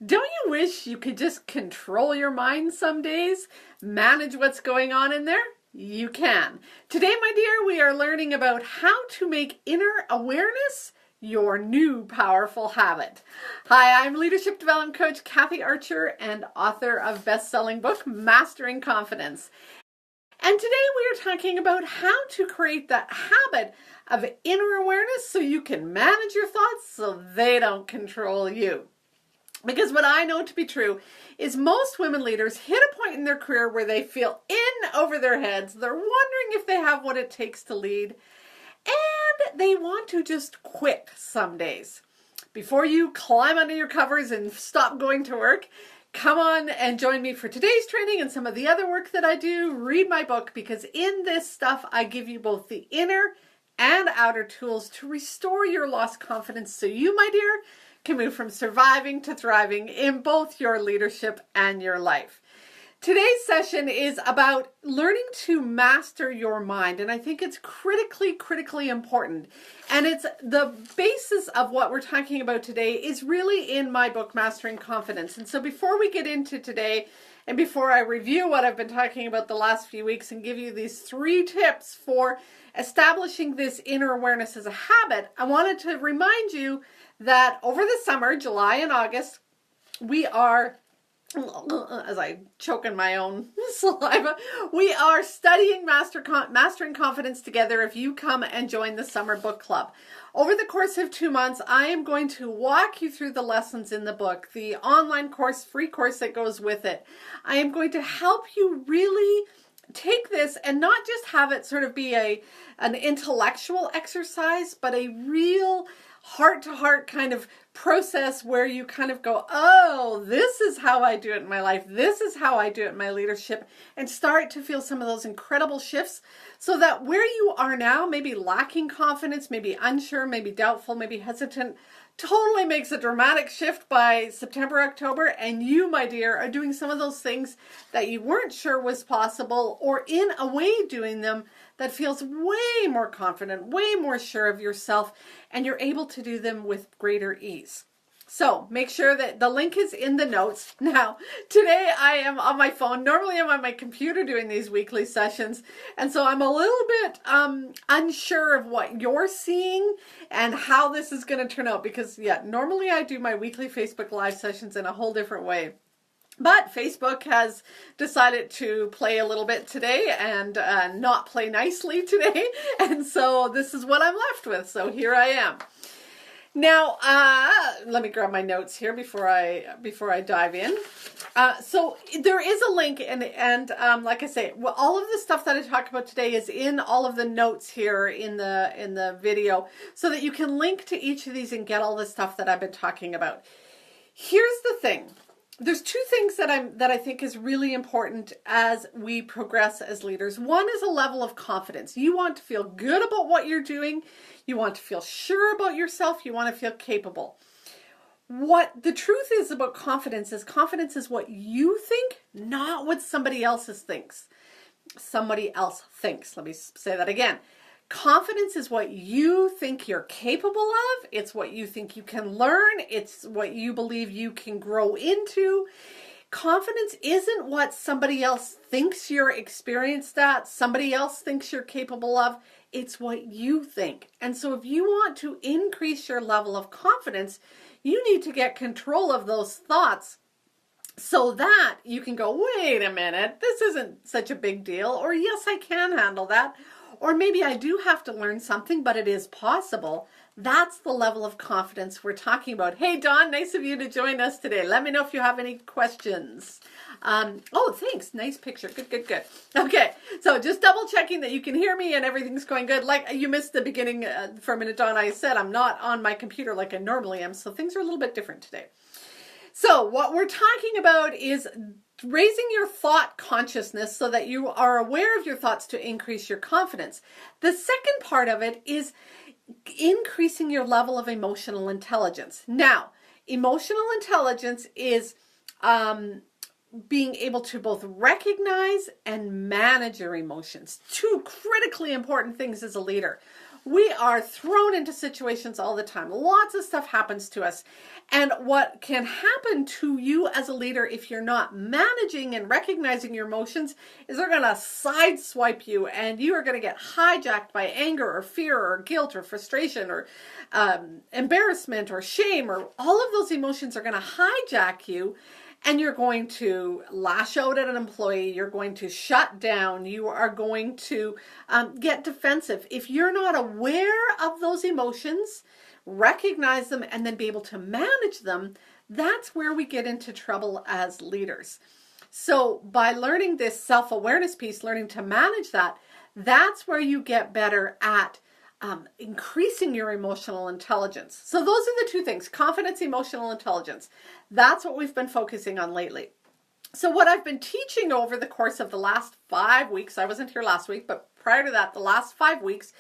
Don't you wish you could just control your mind some days? Manage what's going on in there? You can. Today, my dear, we are learning about how to make inner awareness your new powerful habit. Hi, I'm leadership development coach Kathy Archer and author of best-selling book Mastering Confidence. And today we are talking about how to create that habit of inner awareness so you can manage your thoughts so they don't control you. Because what I know to be true is most women leaders hit a point in their career where they feel in over their heads. They're wondering if they have what it takes to lead, and they want to just quit some days. Before you climb under your covers and stop going to work, come on and join me for today's training and some of the other work that I do. Read my book, because in this stuff I give you both the inner and outer tools to restore your lost confidence so you, my dear, can move from surviving to thriving in both your leadership and your life. Today's session is about learning to master your mind, and I think it's critically important. And it's the basis of what we're talking about today is really in my book, Mastering Confidence. And so before we get into today, and before I review what I've been talking about the last few weeks and give you these 3 tips for establishing this inner awareness as a habit, I wanted to remind you that over the summer, July and August, we are, as I choke in my own saliva, we are studying Mastering Confidence together if you come and join the summer book club. Over the course of 2 months, I am going to walk you through the lessons in the book, the online course, free course that goes with it. I am going to help you really take this and not just have it sort of be an intellectual exercise, but a real heart-to-heart kind of process where you kind of go, oh, this is how I do it in my life. This is how I do it in my leadership, and start to feel some of those incredible shifts so that where you are now, maybe lacking confidence, maybe unsure, maybe doubtful, maybe hesitant, totally makes a dramatic shift by September, October, and you, my dear, are doing some of those things that you weren't sure was possible, or in a way doing them that feels way more confident, way more sure of yourself, and you're able to do them with greater ease. So make sure that the link is in the notes. Now, today I am on my phone. Normally I'm on my computer doing these weekly sessions, and so I'm a little bit unsure of what you're seeing and how this is going to turn out, because normally I do my weekly Facebook Live sessions in a whole different way. But Facebook has decided to play a little bit today and not play nicely today. And so this is what I'm left with. So here I am. Now, let me grab my notes here before I dive in. So there is a link, and like I say, all of the stuff that I talk about today is in all of the notes here in the video, so that you can link to each of these and get all the stuff that I've been talking about. Here's the thing. There's 2 things that I think is really important as we progress as leaders. One is a level of confidence. You want to feel good about what you're doing. You want to feel sure about yourself. You want to feel capable. What the truth is about confidence is what you think, not what somebody else thinks. Somebody else thinks. Let me say that again. Confidence is what you think you're capable of. It's what you think you can learn. It's what you believe you can grow into. Confidence isn't what somebody else thinks you're experienced at, somebody else thinks you're capable of. It's what you think. And so if you want to increase your level of confidence, you need to get control of those thoughts so that you can go, wait a minute, this isn't such a big deal, or yes, I can handle that. Or maybe I do have to learn something, but it is possible. That's the level of confidence we're talking about. Hey, Dawn, nice of you to join us today. Let me know if you have any questions. Oh, thanks. Nice picture. Good. Okay, so just double checking that you can hear me and everything's going good. Like you missed the beginning for a minute, Dawn. I said I'm not on my computer like I normally am, so things are a little bit different today. So what we're talking about is raising your thought consciousness so that you are aware of your thoughts to increase your confidence. The second part of it is increasing your level of emotional intelligence. Now, emotional intelligence is being able to both recognize and manage your emotions. 2 critically important things as a leader. We are thrown into situations all the time. Lots of stuff happens to us. And what can happen to you as a leader if you're not managing and recognizing your emotions is they're going to sideswipe you, and you are going to get hijacked by anger or fear or guilt or frustration or embarrassment or shame, or all of those emotions are going to hijack you. And you're going to lash out at an employee. You're going to shut down. You are going to get defensive. If you're not aware of those emotions, recognize them, and then be able to manage them, that's where we get into trouble as leaders. So by learning this self-awareness piece, learning to manage that, that's where you get better at increasing your emotional intelligence. So those are the two things: confidence, emotional intelligence. That's what we've been focusing on lately. So what I've been teaching over the course of the last 5 weeks, I wasn't here last week, but prior to that, the last 5 weeks,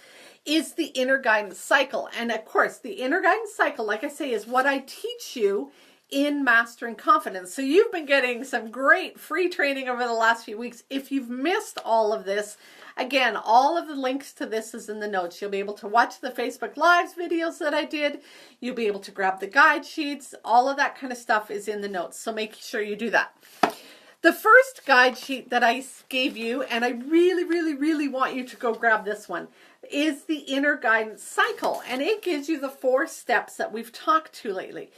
is the inner guidance cycle. And of course, the inner guidance cycle, like I say, is what I teach you in Mastering Confidence. So you've been getting some great free training over the last few weeks. If you've missed all of this, again, all of the links to this is in the notes. You'll be able to watch the Facebook Lives videos that I did. You'll be able to grab the guide sheets. All of that kind of stuff is in the notes. So make sure you do that. The first guide sheet that I gave you, and I really, really, really want you to go grab this one, is the inner guidance cycle. And it gives you the 4 steps that we've talked to lately.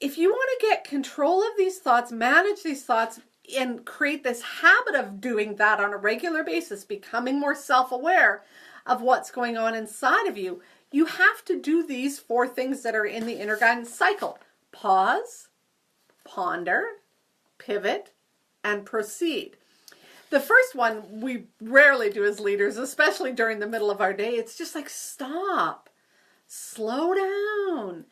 If you want to get control of these thoughts, manage these thoughts, and create this habit of doing that on a regular basis, becoming more self-aware of what's going on inside of you, you have to do these 4 things that are in the inner guidance cycle: pause, ponder, pivot, and proceed. The first one we rarely do as leaders, especially during the middle of our day. It's just like, stop, slow down,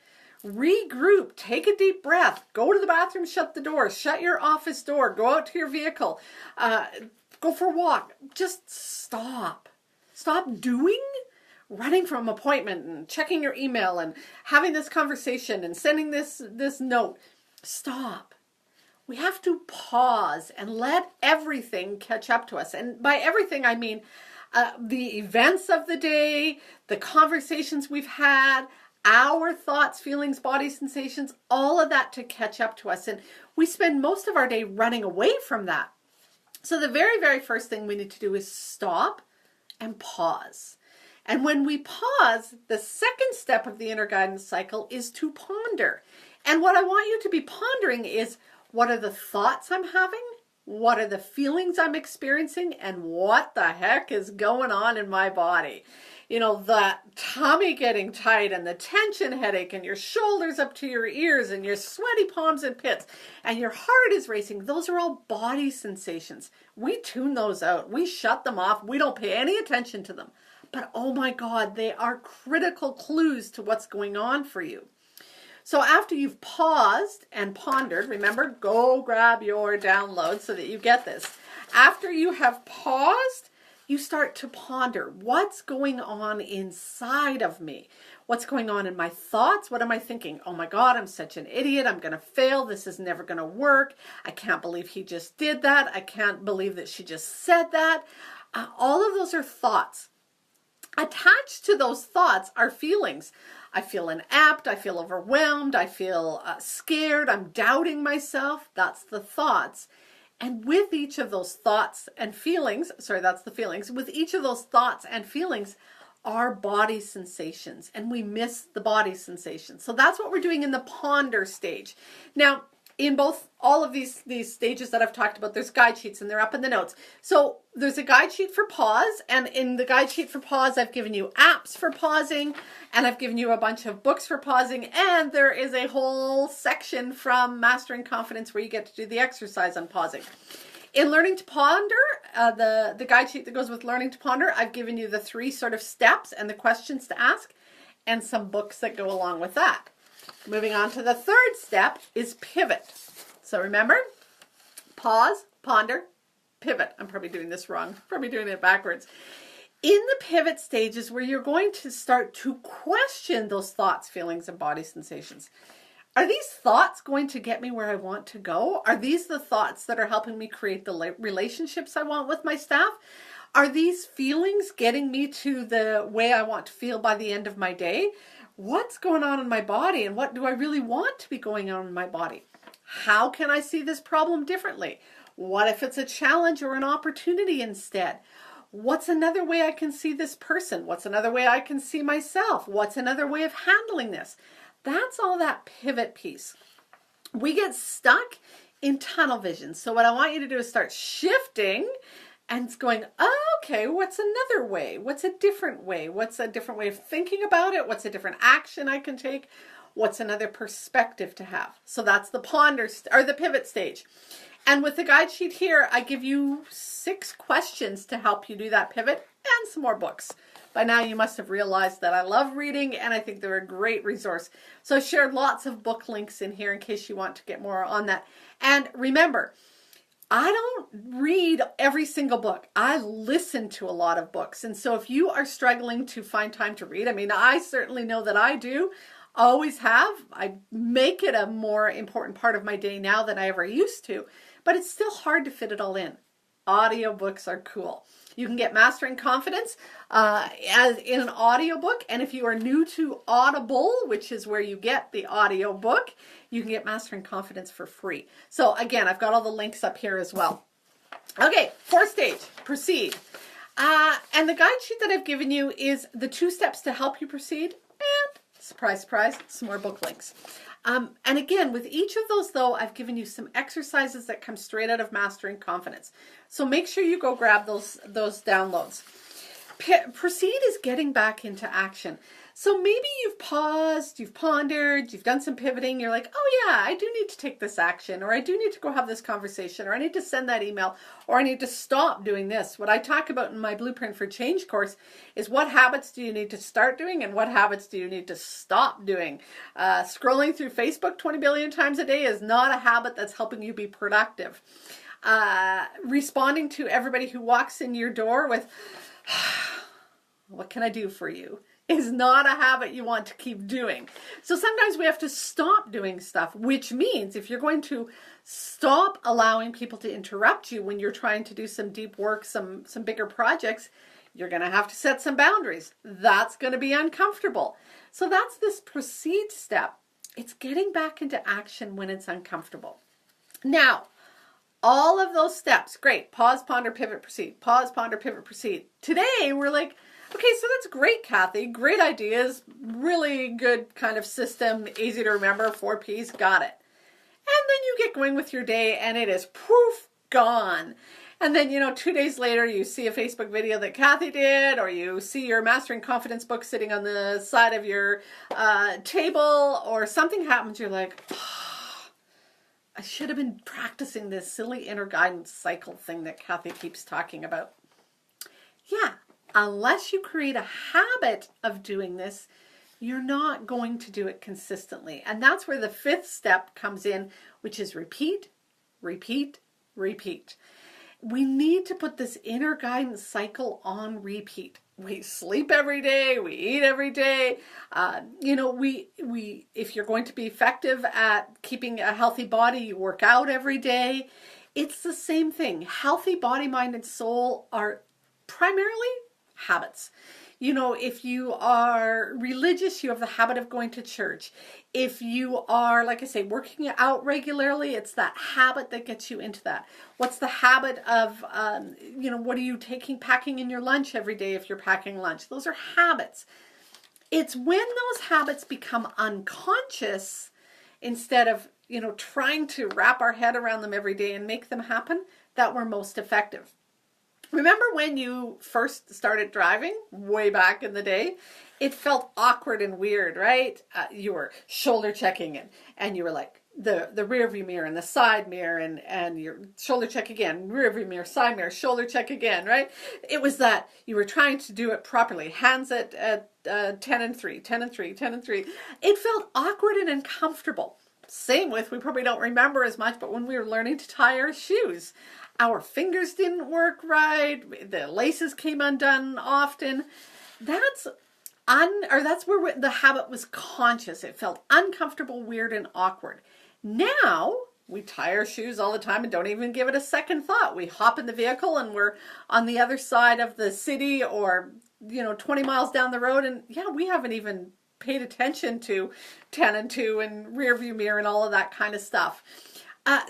regroup, take a deep breath, go to the bathroom, shut the door, shut your office door, go out to your vehicle, go for a walk. Just stop. Stop doing, running from appointment and checking your email and having this conversation and sending this note. Stop. We have to pause and let everything catch up to us. And by everything, I mean the events of the day, the conversations we've had, our thoughts, feelings, body sensations, all of that to catch up to us. And we spend most of our day running away from that. So the very, very first thing we need to do is stop and pause. And when we pause, the second step of the inner guidance cycle is to ponder. And what I want you to be pondering is, what are the thoughts I'm having? What are the feelings I'm experiencing? And what the heck is going on in my body? You know, the tummy getting tight and the tension headache and your shoulders up to your ears and your sweaty palms and pits and your heart is racing. Those are all body sensations. We tune those out. We shut them off. We don't pay any attention to them. But oh my God, they are critical clues to what's going on for you. So after you've paused and pondered, remember, go grab your download so that you get this. After you have paused, you start to ponder, what's going on inside of me? What's going on in my thoughts? What am I thinking? Oh my God, I'm such an idiot. I'm going to fail. This is never going to work. I can't believe he just did that. I can't believe that she just said that. All of those are thoughts. Attached to those thoughts are feelings. I feel inept. I feel overwhelmed. I feel scared. I'm doubting myself. That's the thoughts. And with each of those thoughts and feelings, that's the feelings. With each of those thoughts and feelings are body sensations. And we miss the body sensations. So that's what we're doing in the ponder stage. Now, in all of these stages that I've talked about, there's guide sheets and they're up in the notes. So there's a guide sheet for pause, and in the guide sheet for pause, I've given you apps for pausing, and I've given you a bunch of books for pausing, and there is a whole section from Mastering Confidence where you get to do the exercise on pausing. In Learning to Ponder, the guide sheet that goes with Learning to Ponder, I've given you the 3 sort of steps and the questions to ask, and some books that go along with that. Moving on to the third step is pivot. So remember, pause, ponder, pivot. I'm probably doing this wrong. Probably doing it backwards. In the pivot stage is where you're going to start to question those thoughts, feelings, and body sensations. Are these thoughts going to get me where I want to go? Are these the thoughts that are helping me create the relationships I want with my staff? Are these feelings getting me to the way I want to feel by the end of my day? What's going on in my body, and what do I really want to be going on in my body? How can I see this problem differently? What if it's a challenge or an opportunity instead? What's another way I can see this person? What's another way I can see myself? What's another way of handling this? That's all that pivot piece. We get stuck in tunnel vision. So what I want you to do is start shifting and going, oh, okay, what's another way? What's a different way? What's a different way of thinking about it? What's a different action I can take? What's another perspective to have? So that's the ponder or the pivot stage. And with the guide sheet here, I give you 6 questions to help you do that pivot and some more books. By now you must have realized that I love reading and I think they're a great resource. So I shared lots of book links in here in case you want to get more on that. And remember, I don't read every single book. I listen to a lot of books. And so if you are struggling to find time to read, I mean, I certainly know that I do, always have. I make it a more important part of my day now than I ever used to, but it's still hard to fit it all in. Audiobooks are cool. You can get Mastering Confidence as in an audiobook. And if you are new to Audible, which is where you get the audiobook, you can get Mastering Confidence for free. So again, I've got all the links up here as well. Okay, 4th stage, proceed. And the guide sheet that I've given you is the 2 steps to help you proceed. And surprise, surprise, some more book links. And again, with each of those, though, I've given you some exercises that come straight out of Mastering Confidence. So make sure you go grab those downloads. Proceed is getting back into action. So maybe you've paused, you've pondered, you've done some pivoting. You're like, oh yeah, I do need to take this action, or I do need to go have this conversation, or I need to send that email, or I need to stop doing this. What I talk about in my Blueprint for Change course is what habits do you need to start doing and what habits do you need to stop doing. Scrolling through Facebook 20 billion times a day is not a habit that's helping you be productive. Responding to everybody who walks in your door with, what can I do for you? Is not a habit you want to keep doing. So sometimes we have to stop doing stuff, which means if you're going to stop allowing people to interrupt you when you're trying to do some deep work, some bigger projects, you're going to have to set some boundaries. That's going to be uncomfortable. So that's this proceed step. It's getting back into action when it's uncomfortable. Now, all of those steps, great. Pause, ponder, pivot, proceed. Pause, ponder, pivot, proceed. Today, we're like, okay, so that's great, Kathy. Great ideas. Really good kind of system. Easy to remember. 4 Ps. Got it. And then you get going with your day and it is poof, gone. And then, 2 days later, you see a Facebook video that Kathy did, or you see your Mastering Confidence book sitting on the side of your table, or something happens. You're like, oh, I should have been practicing this silly inner guidance cycle thing that Kathy keeps talking about. Yeah. Unless you create a habit of doing this, you're not going to do it consistently. And that's where the 5th step comes in, which is repeat, repeat, repeat. We need to put this inner guidance cycle on repeat. We sleep every day, we eat every day. If you're going to be effective at keeping a healthy body, you work out every day. It's the same thing. Healthy body, mind, and soul are primarily habits. If you are religious, you have the habit of going to church. If you are, like I say, working out regularly, it's that habit that gets you into that. What's the habit of, what are you packing in your lunch every day if you're packing lunch? Those are habits. It's when those habits become unconscious instead of, trying to wrap our head around them every day and make them happen, that we're most effective. Remember when you first started driving way back in the day? It felt awkward and weird, right? You were shoulder checking and you were like the rear view mirror and the side mirror and your shoulder check again, rear view mirror, side mirror, shoulder check again, right? It was that you were trying to do it properly. Hands at 10 and 3, 10 and 3, 10 and 3. It felt awkward and uncomfortable. Same with, we probably don't remember as much, but when we were learning to tie our shoes, our fingers didn't work right. The laces came undone often. That's where the habit was conscious. It felt uncomfortable, weird, and awkward. Now We tie our shoes all the time and don't even give it a second thought. We hop in the vehicle and we're on the other side of the city or, 20 miles down the road. And yeah, we haven't even paid attention to 10 and 2 and rear view mirror and all of that kind of stuff.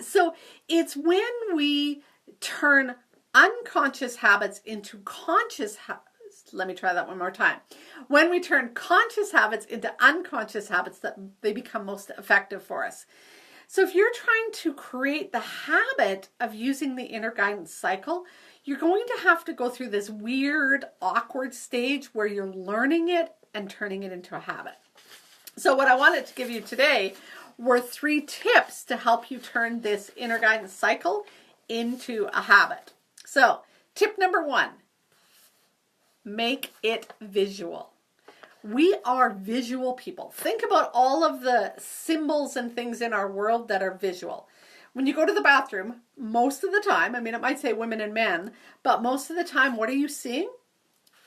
So it's when we turn unconscious habits into conscious habits. Let me try that one more time. When we turn conscious habits into unconscious habits, that they become most effective for us. So if you're trying to create the habit of using the inner guidance cycle, you're going to have to go through this weird, awkward stage where you're learning it and turning it into a habit. So what I wanted to give you today were 3 tips to help you turn this inner guidance cycle into a habit. So tip number 1, make it visual. We are visual people. Think about all of the symbols and things in our world that are visual. When you go to the bathroom, most of the time, it might say women and men, but most of the time, what are you seeing?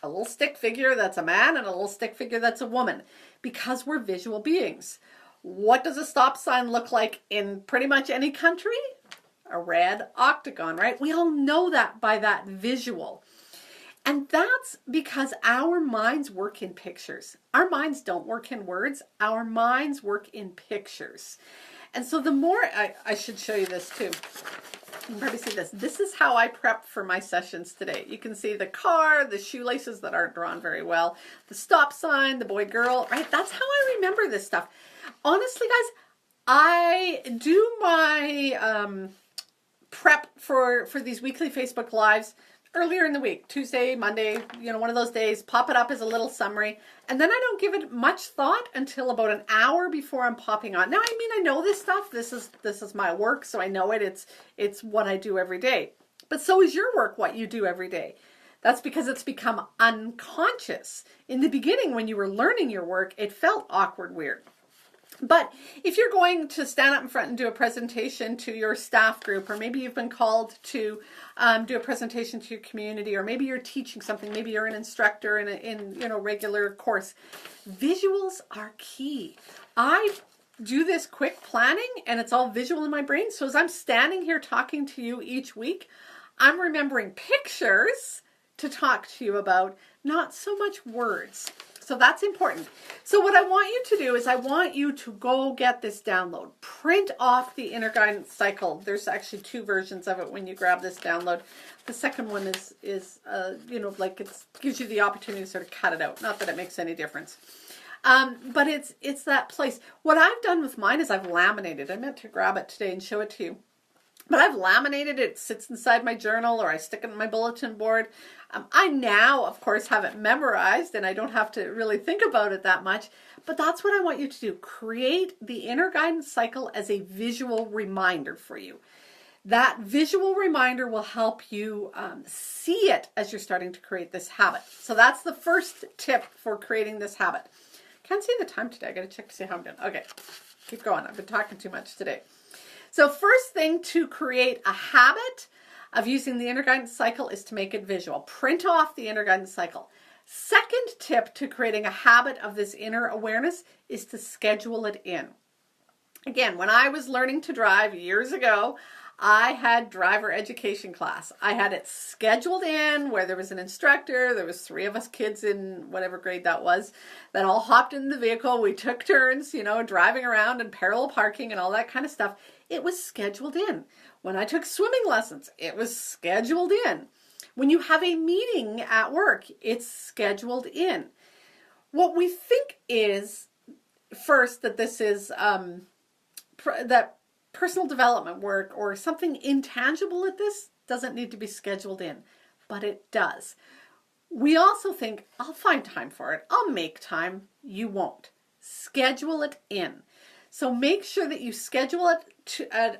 A little stick figure that's a man and a little stick figure that's a woman, because we're visual beings. What does a stop sign look like in pretty much any country? A red octagon, right? We all know that by that visual. And that's because our minds work in pictures. Our minds don't work in words. Our minds work in pictures. And so the more, I should show you this too. You can probably see this. This is how I prep for my sessions today. You can see the car, the shoelaces that aren't drawn very well, the stop sign, the boy girl, right? That's how I remember this stuff. Honestly, guys, I do my prep for these weekly Facebook Lives earlier in the week, Tuesday, Monday, one of those days, pop it up as a little summary. And then I don't give it much thought until about an hour before I'm popping on. Now, I know this stuff. This is my work, so I know it. It's what I do every day. But so is your work what you do every day. That's because it's become unconscious. In the beginning, when you were learning your work, it felt awkward, weird. But if you're going to stand up in front and do a presentation to your staff group, or maybe you've been called to do a presentation to your community, or maybe you're teaching something, maybe you're an instructor in regular course, visuals are key. I do this quick planning and it's all visual in my brain. So as I'm standing here talking to you each week, I'm remembering pictures to talk to you about, not so much words. So that's important. So what I want you to do is I want you to go get this download. Print off the inner guidance cycle. There's actually 2 versions of it when you grab this download. The second one is it gives you the opportunity to sort of cut it out. Not that it makes any difference. But it's that place. What I've done with mine is I've laminated. I meant to grab it today and show it to you. But I've laminated it. It sits inside my journal, or I stick it on my bulletin board. I now, of course, have it memorized and I don't have to really think about it that much. But that's what I want you to do. Create the inner guidance cycle as a visual reminder for you. That visual reminder will help you see it as you're starting to create this habit. So that's the first tip for creating this habit. Can't see the time today. I got to check to see how I'm doing. Okay, keep going. I've been talking too much today. So first thing to create a habit of using the inner guidance cycle is to make it visual. Print off the inner guidance cycle. Second tip to creating a habit of this inner awareness is to schedule it in. Again, when I was learning to drive years ago, I had driver education class. I had it scheduled in where there was an instructor. There was 3 of us kids in whatever grade that was that all hopped in the vehicle. We took turns, driving around and parallel parking and all that kind of stuff. It was scheduled in. When I took swimming lessons, it was scheduled in. When you have a meeting at work, it's scheduled in. What we think is, first, that this is that personal development work or something intangible at this doesn't need to be scheduled in, but it does. We also think, I'll find time for it. I'll make time. You won't. Schedule it in. So make sure that you schedule it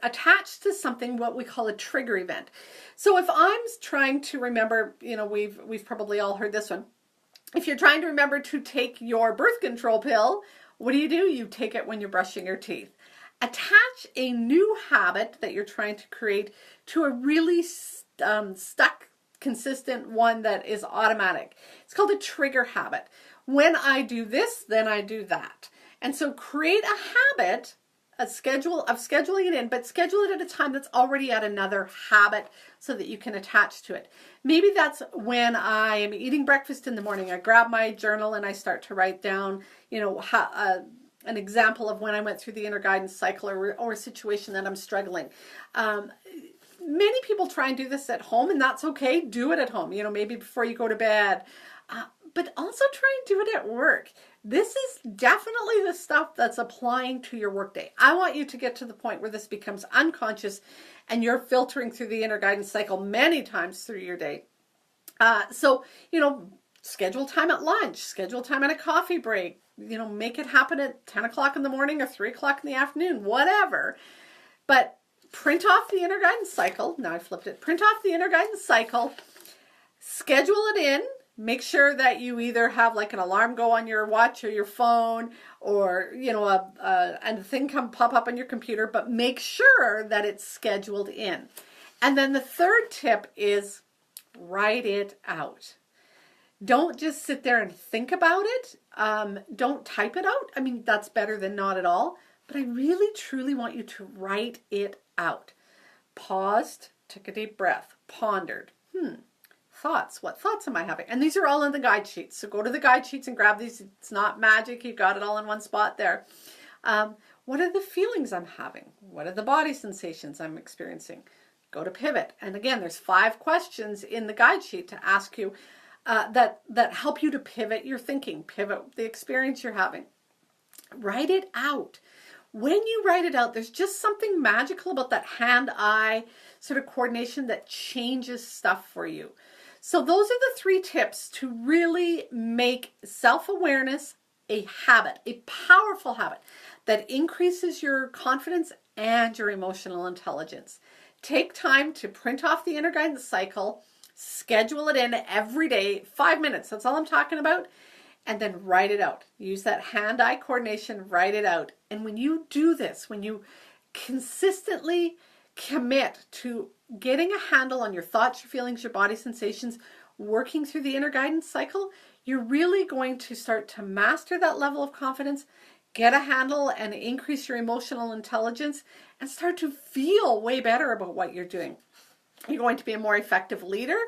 attached to something, what we call a trigger event. So if I'm trying to remember, we've probably all heard this one. If you're trying to remember to take your birth control pill, what do? You take it when you're brushing your teeth. Attach a new habit that you're trying to create to a really stuck, consistent one that is automatic. It's called a trigger habit. When I do this, then I do that. And so create a habit a schedule of scheduling it in, but schedule it at a time that's already at another habit so that you can attach to it. Maybe that's when I am eating breakfast in the morning. I grab my journal and I start to write down, an example of when I went through the inner guidance cycle or a situation that I'm struggling. Many people try and do this at home, and that's okay. Do it at home, maybe before you go to bed. But also try and do it at work. This is definitely the stuff that's applying to your workday. I want you to get to the point where this becomes unconscious and you're filtering through the inner guidance cycle many times through your day. Schedule time at lunch, schedule time at a coffee break, make it happen at 10 o'clock in the morning or 3 o'clock in the afternoon, whatever. But print off the inner guidance cycle. Now I flipped it. Print off the inner guidance cycle, schedule it in. Make sure that you either have like an alarm go on your watch or your phone, or a thing pop up on your computer, but make sure that it's scheduled in. And then the third tip is write it out. Don't just sit there and think about it. Don't type it out. I mean, that's better than not at all. But I really, truly want you to write it out. Paused, took a deep breath, pondered. Thoughts. What thoughts am I having? And these are all in the guide sheets. So go to the guide sheets and grab these. It's not magic. You've got it all in one spot there. What are the feelings I'm having? What are the body sensations I'm experiencing? Go to pivot. And again, there's 5 questions in the guide sheet to ask you that help you to pivot your thinking, pivot the experience you're having. Write it out. When you write it out, there's just something magical about that hand-eye sort of coordination that changes stuff for you. So those are the 3 tips to really make self-awareness a habit, a powerful habit that increases your confidence and your emotional intelligence. Take time to print off the inner guidance cycle, schedule it in every day, 5 minutes, that's all I'm talking about, and then write it out. Use that hand-eye coordination, write it out. And when you do this, when you consistently commit to getting a handle on your thoughts, your feelings, your body sensations, working through the inner guidance cycle, you're really going to start to master that level of confidence, get a handle and increase your emotional intelligence, and start to feel way better about what you're doing. You're going to be a more effective leader.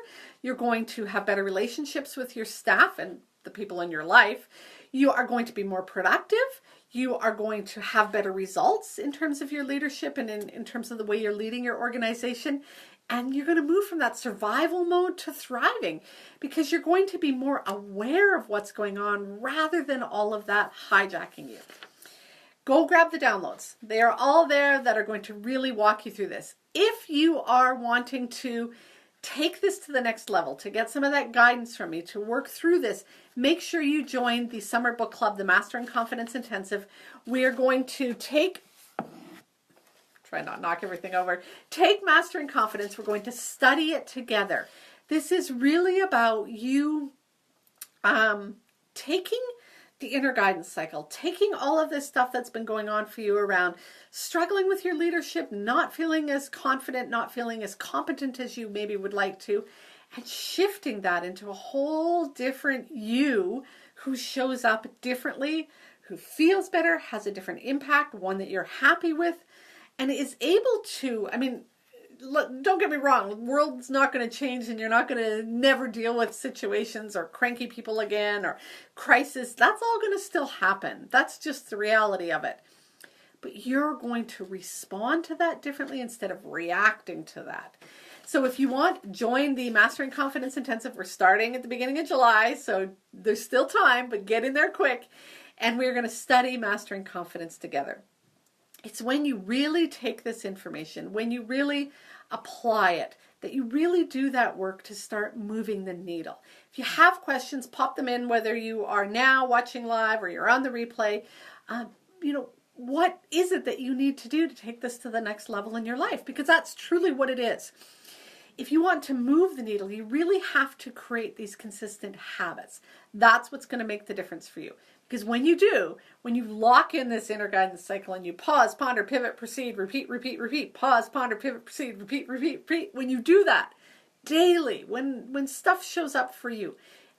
You're going to have better relationships with your staff and the people in your life. You are going to be more productive. You are going to have better results in terms of your leadership and in terms of the way you're leading your organization. And you're going to move from that survival mode to thriving because you're going to be more aware of what's going on rather than all of that hijacking you. Go grab the downloads. They are all there that are going to really walk you through this. If you are wanting to take this to the next level, to get some of that guidance from me, to work through this, make sure you join the Summer Book Club, the Mastering Confidence Intensive. We are going to take Mastering Confidence. We're going to study it together. This is really about you taking the inner guidance cycle, taking all of this stuff that's been going on for you around struggling with your leadership, not feeling as confident, not feeling as competent as you maybe would like to, and shifting that into a whole different you who shows up differently, who feels better, has a different impact, one that you're happy with, and is able to, don't get me wrong, the world's not going to change and you're not going to never deal with situations or cranky people again or crisis. That's all going to still happen. That's just the reality of it. But you're going to respond to that differently instead of reacting to that. So if you want, join the Mastering Confidence Intensive. We're starting at the beginning of July, so there's still time, but get in there quick. And we're going to study Mastering Confidence together. It's when you really take this information, when you really apply it, that you really do that work to start moving the needle. If you have questions, pop them in, whether you are now watching live or you're on the replay. What is it that you need to do to take this to the next level in your life? Because that's truly what it is. If you want to move the needle, you really have to create these consistent habits. That's what's going to make the difference for you. Because when you do, when you lock in this inner guidance cycle and you pause, ponder, pivot, proceed, repeat, repeat, repeat, pause, ponder, pivot, proceed, repeat, repeat, repeat, when you do that daily, when stuff shows up for you,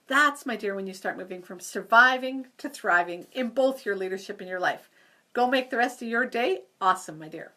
that's, my dear, when you start moving from surviving to thriving in both your leadership and your life. Go make the rest of your day awesome, my dear.